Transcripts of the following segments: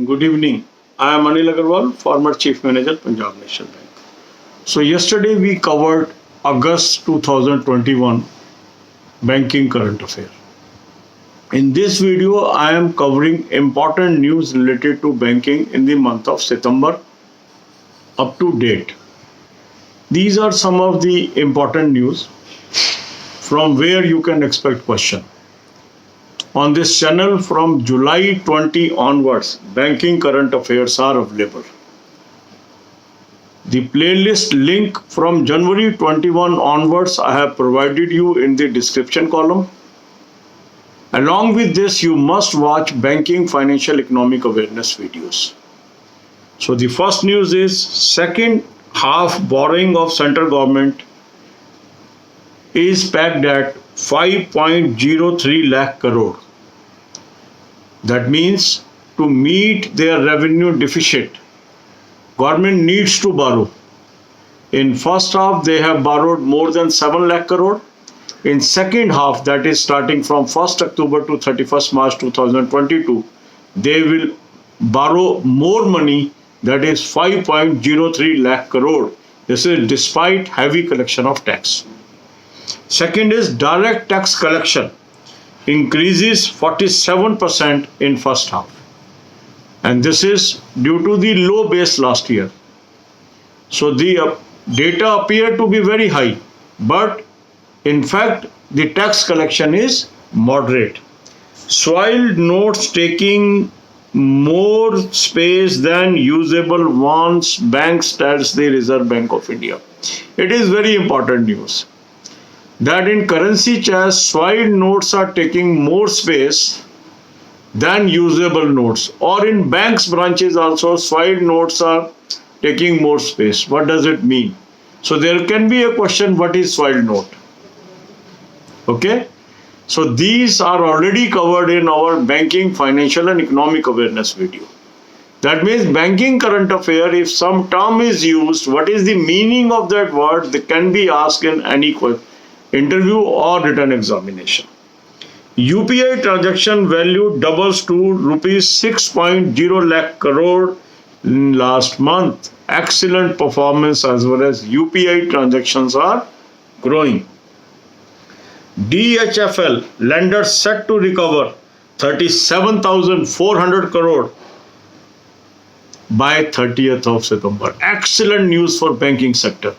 Good evening. I am Anil Agarwal, former Chief Manager, Punjab National Bank. So yesterday we covered August 2021 banking current affair. In this video, I am covering important news related to banking in the month of September up to date. These are some of the important news from where you can expect question. On this channel from July 20 onwards, banking current affairs are available. The playlist link from January 21 onwards I have provided you in the description column. Along with this, you must watch banking financial economic awareness videos. So the first news is second half borrowing of central government is pegged at 5.03 lakh crore. That means to meet their revenue deficit, government needs to borrow. In first half, they have borrowed more than 7 lakh crore. In second half, that is starting from 1st October to 31st March 2022, they will borrow more money, that is 5.03 lakh crore. This is despite heavy collection of tax. Second is direct tax collection increases 47% in first half, and this is due to the low base last year. So the data appear to be very high, but in fact the tax collection is moderate. Soiled notes taking more space than usable ones, banks tells the Reserve Bank of India. It is very important news that in currency chest, soiled notes are taking more space than usable notes, or in banks branches also soiled notes are taking more space. What does it mean? So there can be a question, what is soiled note? Okay, so these are already covered in our banking financial and economic awareness video. That means banking current affair, if some term is used, what is the meaning of that word? They can be asked in any interview or written examination. UPI transaction value doubles to rupees 6.0 lakh crore in last month. Excellent performance as well as UPI transactions are growing. DHFL lenders set to recover 37,400 crore by 30th of September. Excellent news for banking sector.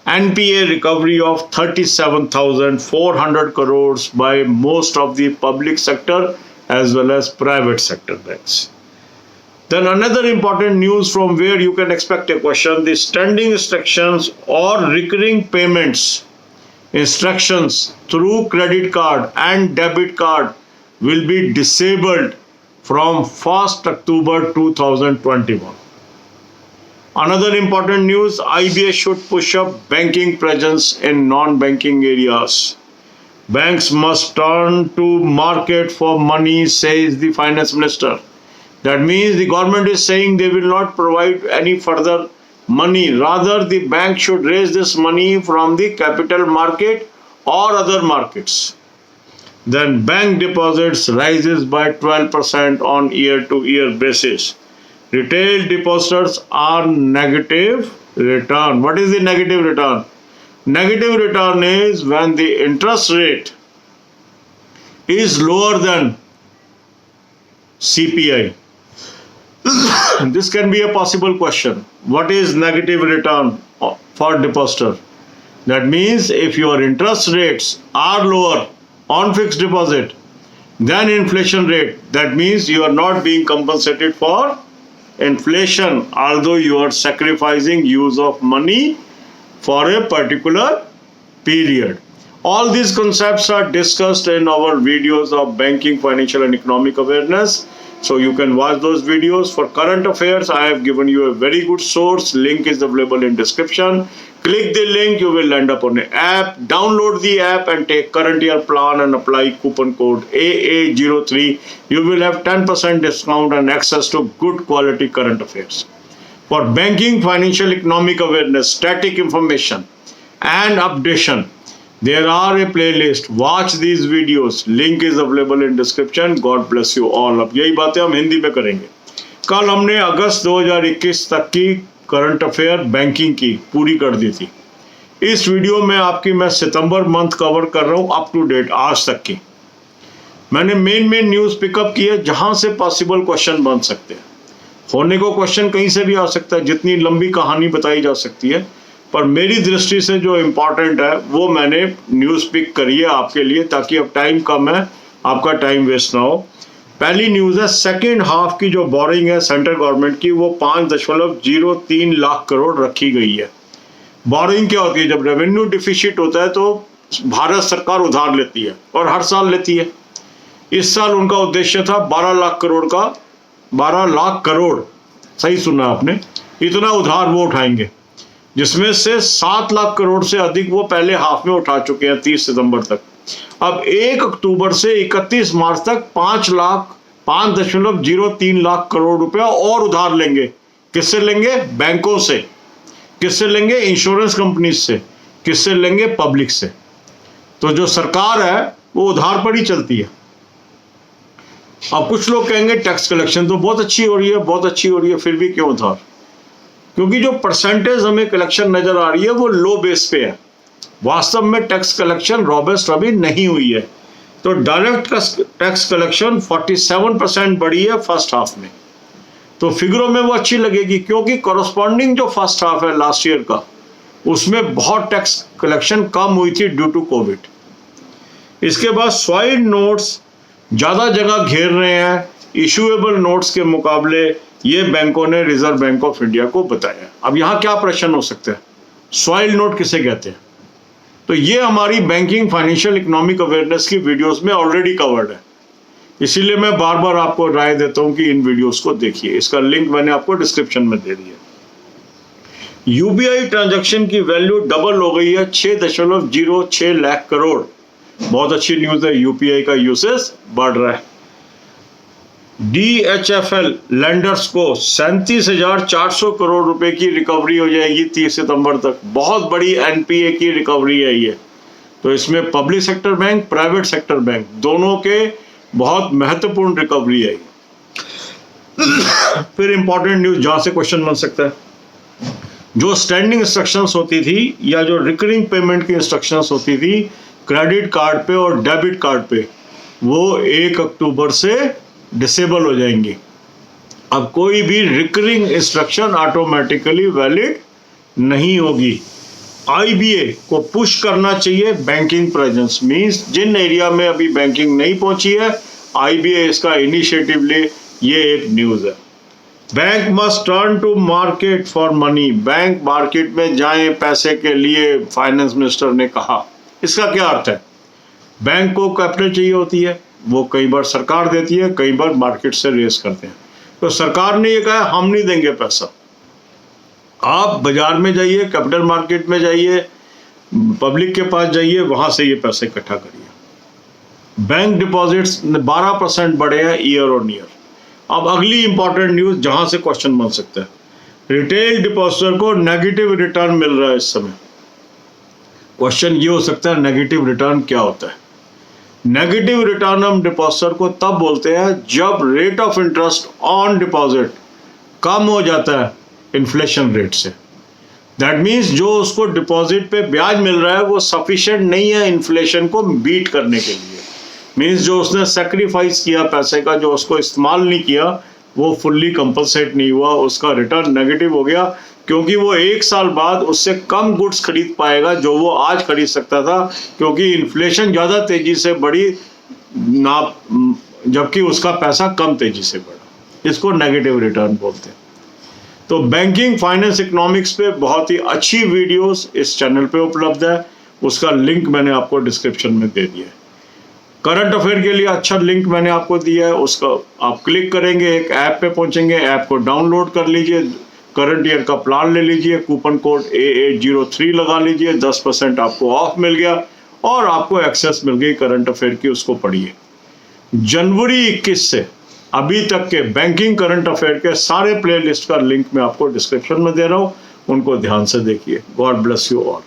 NPA recovery of 37,400 crores by most of the public sector as well as private sector banks. Then another important news from where you can expect a question, the standing instructions or recurring payments instructions through credit card and debit card will be disabled from 1st October 2021. Another important news, IBS should push up banking presence in non-banking areas. Banks must turn to market for money, says the finance minister. That means the government is saying they will not provide any further money. Rather, the bank should raise this money from the capital market or other markets. Then bank deposits rises by 12% on year-to-year basis. Retail depositors are negative return. What is the negative return? Negative return is when the interest rate is lower than CPI. This can be a possible question. What is negative return for depositor? That means if your interest rates are lower on fixed deposit than inflation rate, that means you are not being compensated for inflation, although you are sacrificing use of money for a particular period. All these concepts are discussed in our videos of banking, financial and economic awareness. So you can watch those videos. For current affairs, I have given you a very good source. Link is available in description. Click the link, you will end up on an app. Download the app and take current year plan and apply coupon code AA03. You will have 10% discount and access to good quality current affairs. For banking, financial, economic awareness, static information and updation, there are a playlist. Watch these videos. Link is available in description. God bless you all. अब यही बातें हम हिंदी में करेंगे. कल हमने अगस्त 2021 तक की करंट अफेयर बैंकिंग की पूरी कर दी थी। इस वीडियो में आपकी मैं सितंबर मंथ कवर कर रहा हूं अप टू डेट आज तक की। मैंने मेन न्यूज़ पिकअप की है जहां से पॉसिबल क्वेश्चन बन सकते हैं। होने को क्वेश्चन कहीं से भी आ सकता है, जितनी लंबी कहानी बताई जा सकती है, पर मेरी दृष्टि से जो इम्पोर्टेंट है वो मैंने न्यूज़ पिक करी है आपके लिए, ताकि अब टाइम कम है, आपका टाइम वेस्ट ना हो। पहली न्यूज़ है, सेकेंड हाफ की जो बोरिंग है सेंट्रल गवर्नमेंट की वो 5.03 लाख करोड़ रखी गई है। बोरिंग क्या होती है? जब रेवेन्यू डिफिसिट होता है तो भारत सरकार उधार लेती है और हर साल लेती है। इस साल उनका उद्देश्य था 12 लाख करोड़ का, 12 लाख करोड़, सही सुना आपने, इतना उधार वो उठाएंगे, जिसमें से 7 लाख करोड़ से अधिक वो पहले हाफ में उठा चुके हैं 30 सितंबर तक। अब 1 अक्टूबर से 31 मार्च तक 5.03 लाख करोड़ रुपया और उधार लेंगे। किससे लेंगे? बैंकों से। किससे लेंगे? इंश्योरेंस कंपनी से। किससे लेंगे? पब्लिक से। तो जो सरकार है वो उधार पर ही चलती है। अब कुछ लोग कहेंगे टैक्स कलेक्शन तो बहुत अच्छी हो रही है, बहुत अच्छी हो रही है, फिर भी क्यों उधार? क्योंकि जो परसेंटेज हमें कलेक्शन नजर आ रही है वो लो बेस पे है। वास्तव में टैक्स कलेक्शन रॉबस्ट अभी नहीं हुई है। तो डायरेक्ट टैक्स कलेक्शन 47% बढ़ी है फर्स्ट हाफ में। तो फिगरों में वो अच्छी लगेगी, क्योंकि कॉरस्पॉन्डिंग जो फर्स्ट हाफ है लास्ट ईयर का, उसमें बहुत टैक्स कलेक्शन कम हुई थी ड्यू टू कोविड। इसके बाद स्वाइल्ड नोट्स ज्यादा जगह घेर रहे हैं इशूएबल नोट्स के मुकाबले, ये बैंकों ने रिजर्व बैंक ऑफ इंडिया को बताया। अब यहां क्या प्रश्न हो सकता है? स्वाइल्ड नोट किसे कहते हैं? तो ये हमारी बैंकिंग फाइनेंशियल इकोनॉमिक अवेयरनेस की वीडियोस में ऑलरेडी कवर्ड है, इसीलिए मैं बार बार आपको राय देता हूं कि इन वीडियोस को देखिए। इसका लिंक मैंने आपको डिस्क्रिप्शन में दे दिया। यूबीआई ट्रांजैक्शन की वैल्यू डबल हो गई है, 6.06 लाख करोड़। बहुत अच्छी न्यूज है, यूपीआई का यूसेज बढ़ रहा है। डीएचएफएल लैंडर्स को 37,400 करोड़ रुपए की रिकवरी हो जाएगी 30 सितंबर तक। बहुत बड़ी एनपीए की रिकवरी है ये। तो इसमें public sector bank, private sector bank दोनों के बहुत महत्वपूर्ण रिकवरी है। फिर इंपॉर्टेंट न्यूज जहां से क्वेश्चन बन सकता है, जो स्टैंडिंग इंस्ट्रक्शंस होती थी या जो रिकरिंग पेमेंट की इंस्ट्रक्शंस होती थी क्रेडिट कार्ड पे और डेबिट कार्ड पे, वो 1 अक्टूबर से डिसेबल हो जाएंगी। अब कोई भी रिकरिंग इंस्ट्रक्शन ऑटोमेटिकली वैलिड नहीं होगी। आईबीए को पुश करना चाहिए बैंकिंग प्रेजेंस, मींस जिन एरिया में अभी बैंकिंग नहीं पहुंची है, आईबीए इसका इनिशिएटिव ले, ये एक न्यूज है। Bank must turn to market for money, bank market में जाएं पैसे के लिए, फाइनेंस मिनिस्टर ने कहा। इसका क्या अर्थ है? बैंक को कैपिटल चाहिए होती है, वो कई बार सरकार देती है, कई बार मार्केट से रेस करते हैं। तो सरकार ने ये कहा हम नहीं देंगे पैसा, आप बाजार में जाइए, कैपिटल मार्केट में जाइए, पब्लिक के पास जाइए, वहां से ये पैसे इकट्ठा करिए। बैंक डिपॉजिट्स 12% बढ़े हैं ईयर ऑन ईयर। अब अगली इंपॉर्टेंट न्यूज जहां से क्वेश्चन बन सकता है, रिटेल डिपॉजिटर को नेगेटिव रिटर्न मिल रहा है इस समय। क्वेश्चन ये हो सकता है नेगेटिव रिटर्न क्या होता है? नेगेटिव रिटर्न हम डिपॉजिटर को तब बोलते हैं जब rate of interest on deposit कम हो जाता है इन्फ्लेशन रेट से। दैट मीन्स जो उसको डिपॉजिट पे ब्याज मिल रहा है वो सफिशिएंट नहीं है इन्फ्लेशन को बीट करने के लिए। मीन्स जो उसने सेक्रीफाइस किया पैसे का, जो उसको इस्तेमाल नहीं किया, वो फुल्ली कंपनसेट नहीं हुआ, उसका रिटर्न नेगेटिव हो गया, क्योंकि वो 1 साल बाद उससे कम गुड्स खरीद पाएगा जो वो आज खरीद सकता था, क्योंकि इन्फ्लेशन ज़्यादा तेजी से बढ़ी ना, जबकि उसका पैसा कम तेजी से बढ़ा। इसको नेगेटिव रिटर्न बोलते हैं। तो बैंकिंग फाइनेंस इकोनॉमिक्स पे बहुत ही अच्छी वीडियोस इस चैनल पे उपलब्ध है, उसका लिंक मैंने आपको डिस्क्रिप्शन में दे दिया है। करंट अफेयर के लिए अच्छा लिंक मैंने आपको दिया है, उसका आप क्लिक करेंगे, एक ऐप पे पहुंचेंगे, ऐप को डाउनलोड कर लीजिए, करंट ईयर का प्लान ले लीजिए, कूपन कोड AA03 लगा लीजिए, 10% आपको ऑफ मिल गया और आपको एक्सेस मिल गई करंट अफेयर की, उसको पढ़िए। जनवरी 21 से अभी तक के बैंकिंग करंट अफेयर के सारे प्लेलिस्ट का लिंक मैं आपको डिस्क्रिप्शन में दे रहा हूं, उनको ध्यान से देखिए। God bless you all.